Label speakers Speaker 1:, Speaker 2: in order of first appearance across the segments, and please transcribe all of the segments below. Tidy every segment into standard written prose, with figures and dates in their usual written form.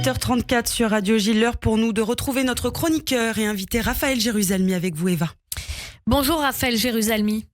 Speaker 1: 8h34 sur Radio Gilles, l'heure pour nous de retrouver notre chroniqueur et invité Raphaël Jérusalemi avec vous, Eva.
Speaker 2: Bonjour Raphaël Jérusalemi.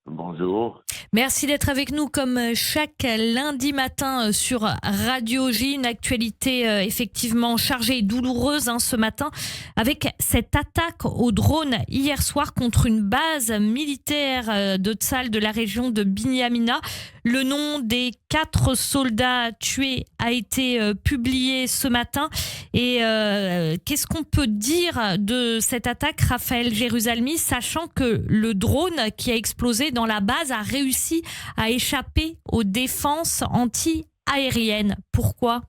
Speaker 3: Bonjour.
Speaker 2: Merci d'être avec nous comme chaque lundi matin sur Radio J. Une actualité effectivement chargée et douloureuse ce matin avec cette attaque au drone hier soir contre une base militaire de Tsahal de la région de Binyamina. Le nom des 4 soldats tués a été publié ce matin. Et qu'est-ce qu'on peut dire de cette attaque, Raphaël Jérusalemi, sachant que le drone qui a explosé dans la base a réussi à échapper aux défenses anti-aériennes. Pourquoi ?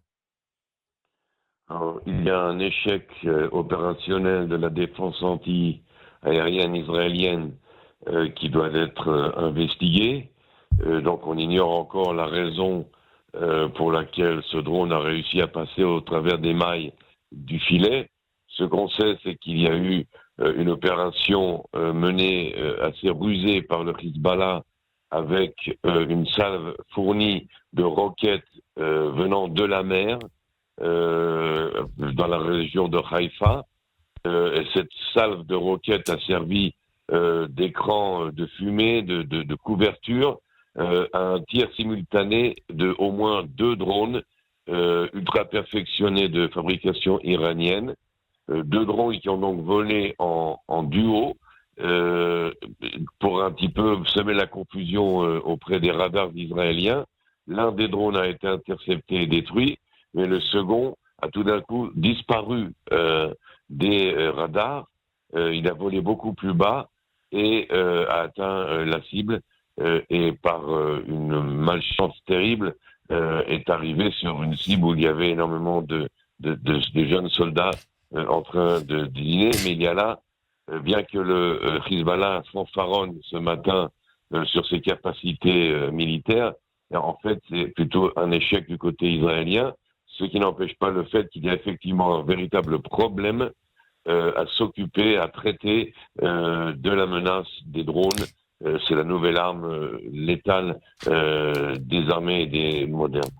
Speaker 3: Alors, il y a un échec opérationnel de la défense anti-aérienne israélienne qui doit être investigué. Donc on ignore encore la raison pour laquelle ce drone a réussi à passer au travers des mailles du filet. Ce qu'on sait, c'est qu'il y a eu une opération menée assez rusée par le Hezbollah avec une salve fournie de roquettes venant de la mer dans la région de Haïfa. Et cette salve de roquettes a servi d'écran de fumée, de couverture à un tir simultané de au moins 2 drones ultra perfectionnés de fabrication iranienne. 2 drones qui ont donc volé en duo pour un petit peu semer la confusion auprès des radars israéliens. L'un des drones a été intercepté et détruit, mais le second a tout d'un coup disparu des radars. Il a volé beaucoup plus bas et a atteint la cible et par une malchance terrible est arrivé sur une cible où il y avait énormément de jeunes soldats en train de dîner, mais il y a là, bien que le Hezbollah fanfaronne ce matin sur ses capacités militaires, en fait c'est plutôt un échec du côté israélien, ce qui n'empêche pas le fait qu'il y a effectivement un véritable problème à s'occuper, à traiter de la menace des drones. C'est la nouvelle arme létale des armées et des modernes.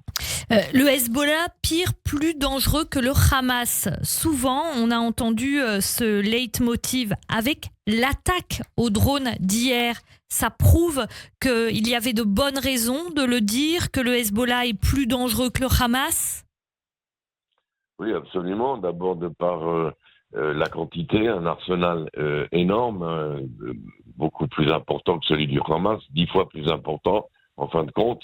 Speaker 2: Le Hezbollah, pire, plus dangereux que le Hamas. Souvent, on a entendu ce leitmotiv avec l'attaque au drone d'hier. Ça prouve qu'il y avait de bonnes raisons de le dire, que le Hezbollah est plus dangereux que le Hamas ?
Speaker 3: Oui, absolument. D'abord, de par la quantité, un arsenal énorme, beaucoup plus important que celui du Hamas, 10 fois plus important, en fin de compte.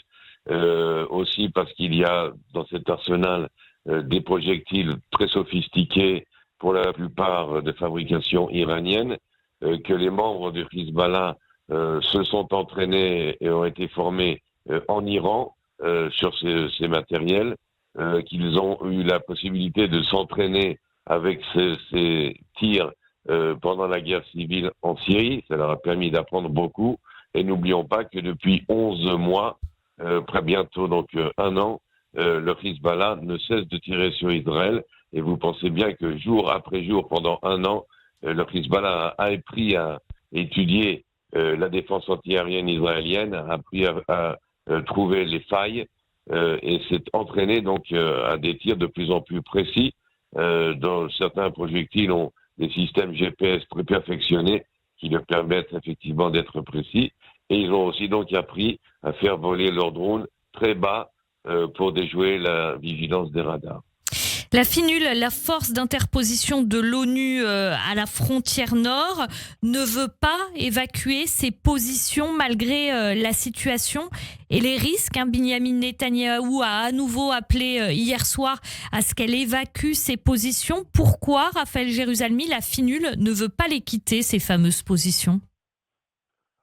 Speaker 3: Aussi parce qu'il y a dans cet arsenal des projectiles très sophistiqués, pour la plupart de fabrication iranienne, que les membres du Hezbollah se sont entraînés et ont été formés en Iran sur ces matériels, qu'ils ont eu la possibilité de s'entraîner avec ces tirs pendant la guerre civile en Syrie. Ça leur a permis d'apprendre beaucoup. Et n'oublions pas que depuis 11 mois, bientôt donc 1 an, le Hezbollah ne cesse de tirer sur Israël. Et vous pensez bien que jour après jour, pendant 1 an, le Hezbollah a appris à étudier la défense antiaérienne israélienne, a appris à trouver les failles et s'est entraîné donc à des tirs de plus en plus précis. Dont certains projectiles ont des systèmes GPS très perfectionnés qui leur permettent effectivement d'être précis. Et ils ont aussi donc appris à faire voler leurs drones très bas pour déjouer la vigilance des radars.
Speaker 2: La FINUL, la force d'interposition de l'ONU à la frontière nord, ne veut pas évacuer ses positions malgré la situation et les risques. Binyamin Netanyahou a à nouveau appelé hier soir à ce qu'elle évacue ses positions. Pourquoi, Raphaël Jérusalemi, la FINUL ne veut pas les quitter, ces fameuses positions ?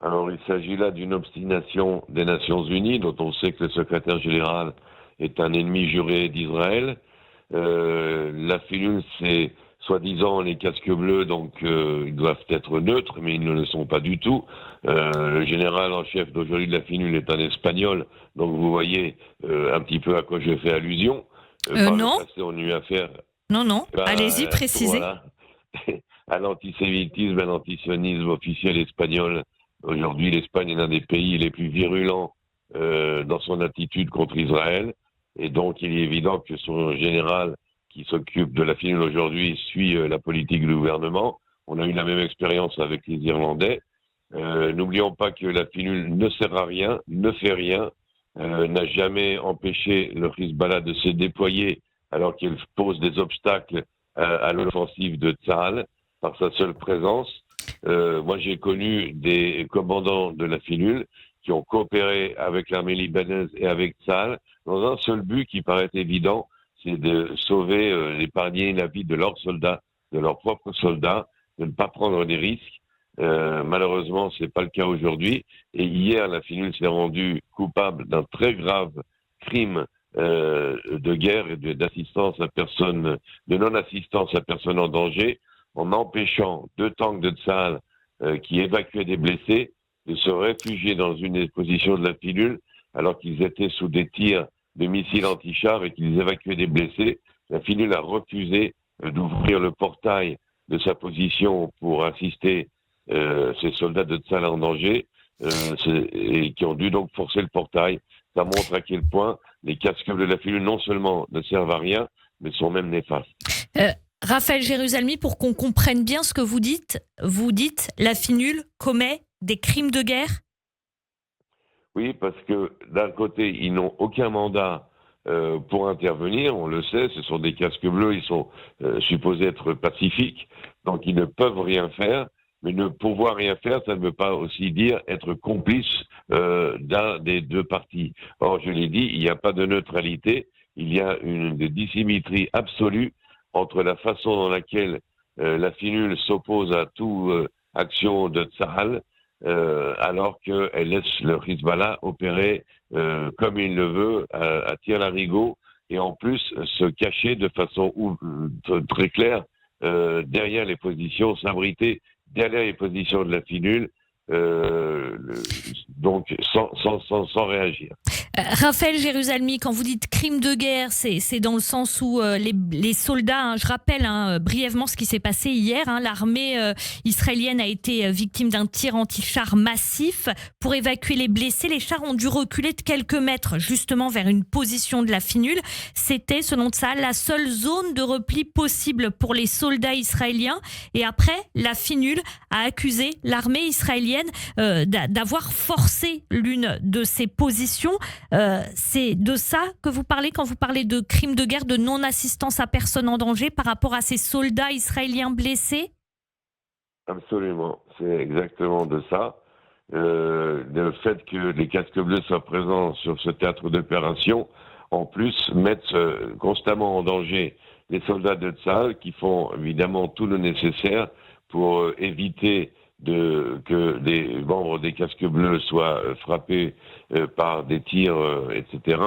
Speaker 3: Alors, il s'agit là d'une obstination des Nations Unies, dont on sait que le secrétaire général est un ennemi juré d'Israël. La FINUL, c'est soi-disant les casques bleus, donc ils doivent être neutres, mais ils ne le sont pas du tout. Le général en chef d'aujourd'hui de la FINUL est un Espagnol, donc vous voyez un petit peu à quoi je fais allusion.
Speaker 2: Non.
Speaker 3: Le passé, on a eu affaire.
Speaker 2: Non. Allez-y, précisez.
Speaker 3: Voilà. À l'antisémitisme, à l'antisionisme officiel espagnol. Aujourd'hui, l'Espagne est l'un des pays les plus virulents dans son attitude contre Israël. Et donc, il est évident que son général qui s'occupe de la finule aujourd'hui suit la politique du gouvernement. On a eu la même expérience avec les Irlandais. N'oublions pas que la finule ne sert à rien, ne fait rien, n'a jamais empêché le Hezbollah de se déployer alors qu'il pose des obstacles à l'offensive de Tsahal par sa seule présence. Moi, j'ai connu des commandants de la finule qui ont coopéré avec l'armée libanaise et avec Tsahal dans un seul but qui paraît évident, c'est de sauver, d'épargner la vie de leurs soldats, de leurs propres soldats, de ne pas prendre des risques. Malheureusement, c'est pas le cas aujourd'hui. Et hier, la finule s'est rendue coupable d'un très grave crime de guerre et d'assistance à personne, de non-assistance à personne en danger, en empêchant 2 tanks de Tsahal qui évacuaient des blessés de se réfugier dans une des positions de la finule alors qu'ils étaient sous des tirs de missiles anti-chars et qu'ils évacuaient des blessés. La finule a refusé d'ouvrir le portail de sa position pour assister ces soldats de Tsahal en danger et qui ont dû donc forcer le portail. Ça montre à quel point les casques bleus de la finule non seulement ne servent à rien, mais sont même néfastes.
Speaker 2: Raphaël Jérusalemi, pour qu'on comprenne bien ce que vous dites la finule commet des crimes de guerre?
Speaker 3: Oui, parce que d'un côté, ils n'ont aucun mandat pour intervenir, on le sait, ce sont des casques bleus, ils sont supposés être pacifiques, donc ils ne peuvent rien faire, mais ne pouvoir rien faire, ça ne veut pas aussi dire être complice d'un des 2 partis. Or, je l'ai dit, il n'y a pas de neutralité, il y a une dissymétrie absolue entre la façon dans laquelle la finule s'oppose à toute action de Tsahal, alors qu'elle laisse le Hezbollah opérer comme il le veut, à tir larigot, et en plus se cacher de façon très claire derrière les positions, s'abriter derrière les positions de la finule, donc sans réagir.
Speaker 2: Raphaël Jérusalemi, quand vous dites crime de guerre, c'est dans le sens où les soldats, je rappelle brièvement ce qui s'est passé hier, l'armée israélienne a été victime d'un tir anti-char massif. Pour évacuer les blessés, les chars ont dû reculer de quelques mètres justement vers une position de la finule. C'était, selon ça, la seule zone de repli possible pour les soldats israéliens. Et après, la finule a accusé l'armée israélienne d'avoir forcé l'une de ses positions. C'est de ça que vous parlez quand vous parlez de crimes de guerre, de non-assistance à personne en danger par rapport à ces soldats israéliens blessés?
Speaker 3: Absolument, c'est exactement de ça. Le fait que les casques bleus soient présents sur ce théâtre d'opération, en plus, mettent constamment en danger les soldats de Tsahal qui font évidemment tout le nécessaire pour éviter que des membres des casques bleus soient frappés par des tirs, etc.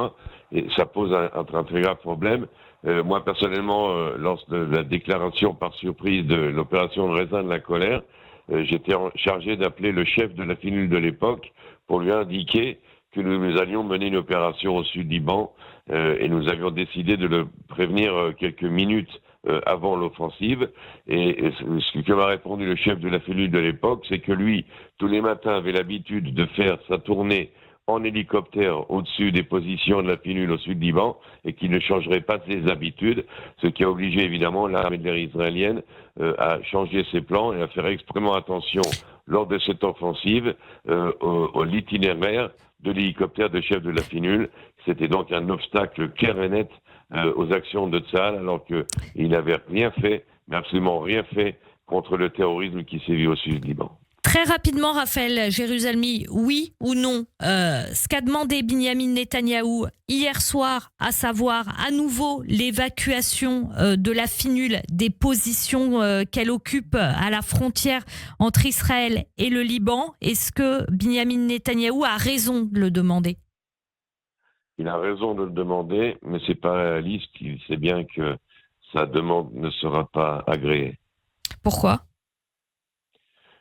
Speaker 3: Et ça pose un très grave problème. Moi, personnellement, lors de la déclaration par surprise de l'opération Raisin de la colère, j'étais chargé d'appeler le chef de la finule de l'époque pour lui indiquer que nous allions mener une opération au sud-Liban et nous avions décidé de le prévenir quelques minutes avant l'offensive. Et ce que m'a répondu le chef de la finule de l'époque, c'est que lui, tous les matins, avait l'habitude de faire sa tournée en hélicoptère au-dessus des positions de la finule au sud-Liban et qu'il ne changerait pas ses habitudes, ce qui a obligé évidemment l'armée de l'air israélienne à changer ses plans et à faire extrêmement attention lors de cette offensive à l'itinéraire de l'hélicoptère de chef de la finule. C'était donc un obstacle clair et net aux actions de Tsahal, alors qu'il n'avait rien fait, mais absolument rien fait contre le terrorisme qui sévit au sud-Liban.
Speaker 2: Très rapidement, Raphaël Jérusalemi, oui ou non, ce qu'a demandé Binyamin Netanyahou hier soir, à savoir à nouveau l'évacuation de la finule des positions qu'elle occupe à la frontière entre Israël et le Liban, est-ce que Binyamin Netanyahou a raison de le demander?
Speaker 3: Il a raison de le demander, mais c'est pas réaliste. Il sait bien que sa demande ne sera pas agréée.
Speaker 2: Pourquoi?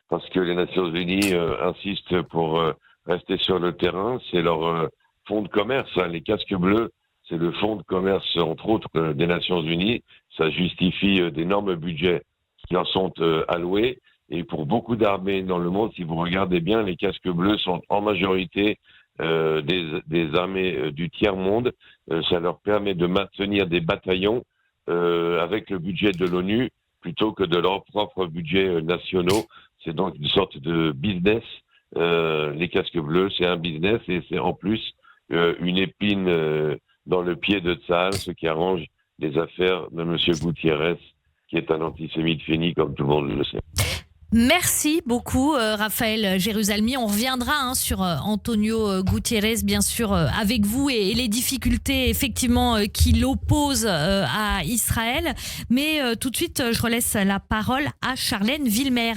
Speaker 3: Parce que les Nations Unies insistent pour rester sur le terrain. C'est leur fonds de commerce. Les casques bleus, c'est le fonds de commerce, entre autres, des Nations Unies. Ça justifie d'énormes budgets qui en sont alloués. Et pour beaucoup d'armées dans le monde, si vous regardez bien, les casques bleus sont en majorité des armées du tiers-monde. Ça leur permet de maintenir des bataillons avec le budget de l'ONU plutôt que de leurs propres budgets nationaux. C'est donc une sorte de business. Les casques bleus, c'est un business et c'est en plus une épine dans le pied de Tsahal, ce qui arrange les affaires de M. Gutiérrez, qui est un antisémite fini, comme tout le monde le sait.
Speaker 2: Merci beaucoup, Raphaël Jérusalemi. On reviendra sur Antonio Gutiérrez, bien sûr, avec vous et les difficultés, effectivement, qui l'opposent à Israël. Mais tout de suite, je relaisse la parole à Charlène Villemer.